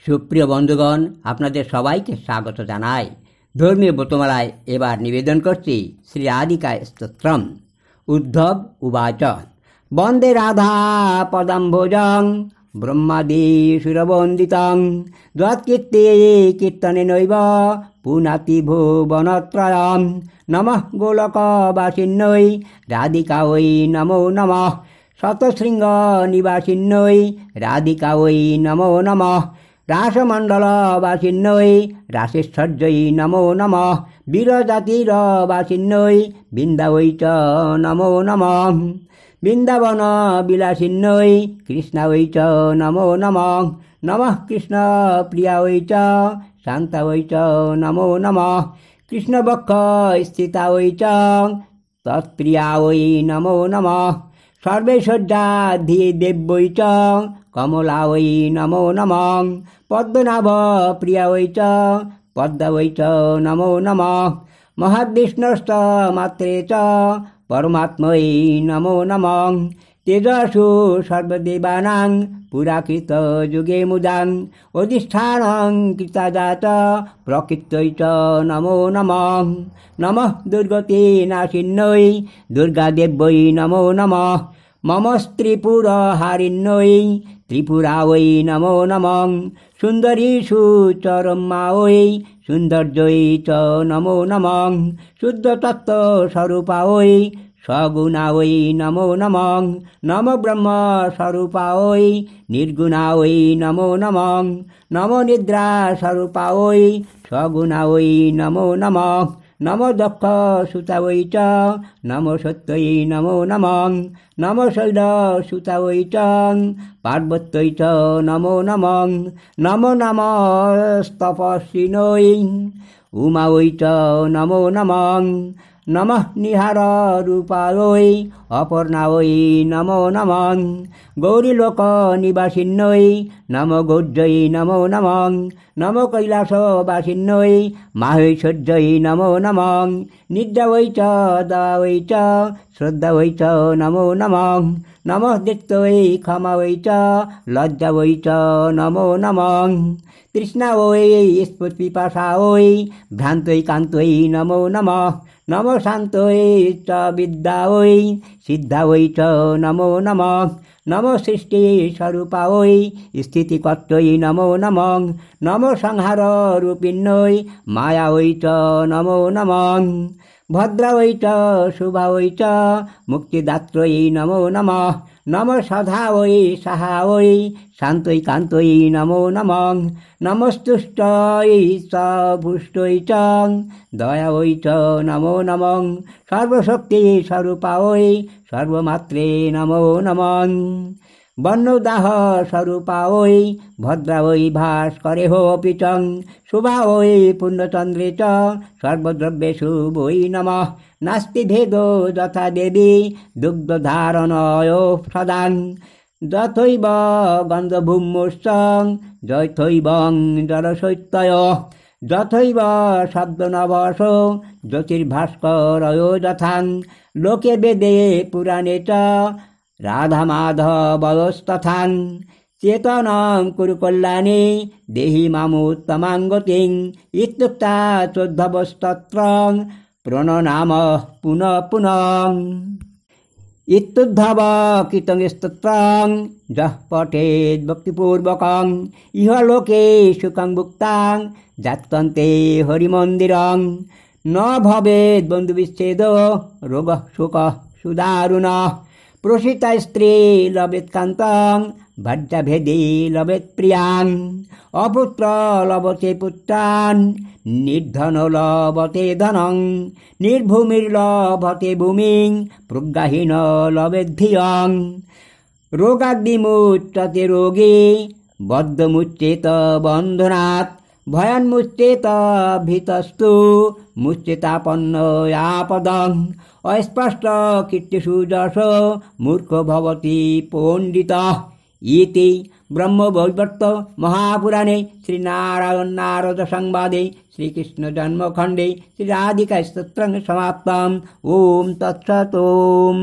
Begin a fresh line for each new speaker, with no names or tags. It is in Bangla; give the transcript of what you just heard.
সুপ্রিয় বন্ধুগণ, আপনাদের সবাইকে স্বাগত জানাই। ধর্মীয় ব্রতমালায় এবার নিবেদন করছি শ্রী রাধিকা স্তোত্রম। উদ্ধব উবাচ বন্দে রাধা পদাম্ভোজং ব্রহ্মাদি সুরবন্দিতং যৎকীর্তি কীর্তনে নৈব পুনাতি ভুবনত্রয়ম। নমঃ গোলকবাসিন্যৈ রাধিকা ওই নমো নমঃ। শতশৃঙ্গ নিবাসিন্যৈ রাধিকা ওই নমো নমঃ। রাসমণ্ডলবাসিন্যৈ রাসেশ্বর্যৈ নমো নমঃ। বীরজাতিরবাসিন্যৈ বৃন্দাবৈ চ নমো নমঃ। বৃন্দাবন বিলাসিন্যৈ কৃষ্ণাবৈ চ নমো নমঃ। নমঃ কৃষ্ণ প্রিয়াবৈ চ শান্তাবৈ চ নমো নমঃ। কৃষ্ণবক্ষ স্থিতাবৈ চ তৎপ্রিয়াবৈ নমো নমঃ। সর্বেশ্বর্যাধি দেব্যৈ চ কমলাবৈ নমো নমঃ। পদ্মনাভ প্রিয়াবৈ চ পদ্মাবৈ চ নমো নমঃ। মহাবিষ্ণুশ্চ মাত্রে চ পরমাত্মৈ নমো নমঃ। তেজসু সর্বদেবানাং পুরাকৃত যুগে মুদাং অধিষ্ঠানং কৃতাজাত প্রকৃত্যৈ চ নমো নমঃ। নমঃ দুর্গতি নাশিন্যৈ দুর্গাদেব্যৈ নমো নমঃ। মম ত্রিপুরহারিণ্যৈ ত্রিপুরাবৈ নমো নমঃ। সুন্দরীষু চ রম্যাবৈ সৌন্দর্যৈ চ নমো নমঃ। শুদ্ধতত্ত্ব স্বরূপাবৈ সগুণাবৈ নমো নমঃ। নম ব্রহ্ম স্বরূপাবৈ নির্গুণাবৈ নমো নমঃ। নম নিদ্রা স্বরূপাবৈ সগুণাবৈ নমো নমঃ। নম দক্ষ সুতাবৈ চ নম সত্যৈ নমো নমঃ। নম শৈল সুতাবৈ চ পার্বত্যৈ চ নমো নমঃ। নম নমস্তপস্বিন্যৈ উমাবৈ চ নমো নমঃ। নমঃ নিহার রূপাবৈ অপর্ণাবৈ নমো নমঃ। গৌরীলোক নিবাসিন্যৈ নম গৌর্যৈ নমো নমঃ। নম কৈলাসবাসিন্যৈ মাহেশ্বর্যৈ নমো নমঃ। নিদ্রাবৈ চ দাবৈ চ শ্রদ্ধাবৈ চ নমো নমঃ। নমঃ দৃষ্টৈ ক্ষমাবৈ চ লজ্জাবৈ চ নমো নমঃ। তৃষ্ণাবৈ স্ফুটপিপাসাবৈ ভ্রান্তৈ কান্তৈ নমো নমঃ। নম শান্তৈ চ বিদ্যাবৈ সিদ্ধাবৈ চ নমো নমঃ। নম সৃষ্টি স্বরূপাবৈ স্থিতিকর্তৈ নমো নমঃ। নম সংহার রূপিণ্যৈ মায়াবৈ চ নমো নমঃ। ভদ্রাবৈ চ শুভাবৈ চ মুক্তিদাত্রৈ নমো নমঃ। নম সধাবৈ সাহাবৈ শান্তৈ কান্তৈ নমো নমঃ। নমস্তুষ্টৈ চ পুষ্টৈ চ দয়াবৈ চ নমো নমঃ। সর্বশক্তি স্বরূপাবৈ সর্বমাত্রে নমো নমঃ। বর্ণদাহ স্বরূপাবৈ ভদ্রাবৈ ভাস্করে হোপি চ শুভাবৈ পূর্ণচন্দ্রে চ সর্বদ্রব্যেষু বৈ নমঃ। নাস্তি ভেদো যথা দেবী দুগ্ধধারণয় সদাং যথৈব গন্ধভূম্যশ্চ যথৈবং জলশৈত্যয় যথৈব শব্দনবশ জ্যোতির্ভাস্করয় যথাং। লোকে বেদে পুরাণে চ রাধা মাধবস্তথাং। চেতনং কুরু কল্যাণে দেহি মামুত্তমাং গতিং ইত্যুক্তা চোদ্ধবস্তত্রং প্রণনাম পুনঃ পুনঃ। ইত্যুদ্ধব কীর্তন স্তোত্রং যঃ পঠেদ ভক্তিপূর্বকং ইহলোকে সুখং ভুক্তাং যাত্যন্তে হরিমন্দিরং। ন ভবেদ বন্ধুবিচ্ছেদ রোগ শোক সুদারুণ। প্রসিতা স্ত্রী লবেৎ কান্তং ভার্যাভেদে লবেৎ প্রিয়াং। অপুত্র লভতে পুত্রান নির্ধন লভতে ধনং। নির্ভূমির লভতে ভূমিং প্রজ্ঞাহীন লবেৎ ধিয়ং। রোগাগ্নিমুচ্যতে রোগী বদ্ধমুচ্যেত বন্ধনাৎ। ভয়ান্মুচ্যেত ভীতস্তু মুচ্যেতাপন্ন আপদং। অস্পষ্ট কীর্তিষু যশ মূর্খ ভবতি পণ্ডিতঃ। ইতি ব্রহ্মবৈবর্ত মহাপুরাণে শ্রীনারায়ণ নারদ সংবাদে শ্রীকৃষ্ণ জন্মখণ্ডে শ্রী রাধিকা স্তোত্রং সমাপ্তম। ওম তৎসৎ। ওম।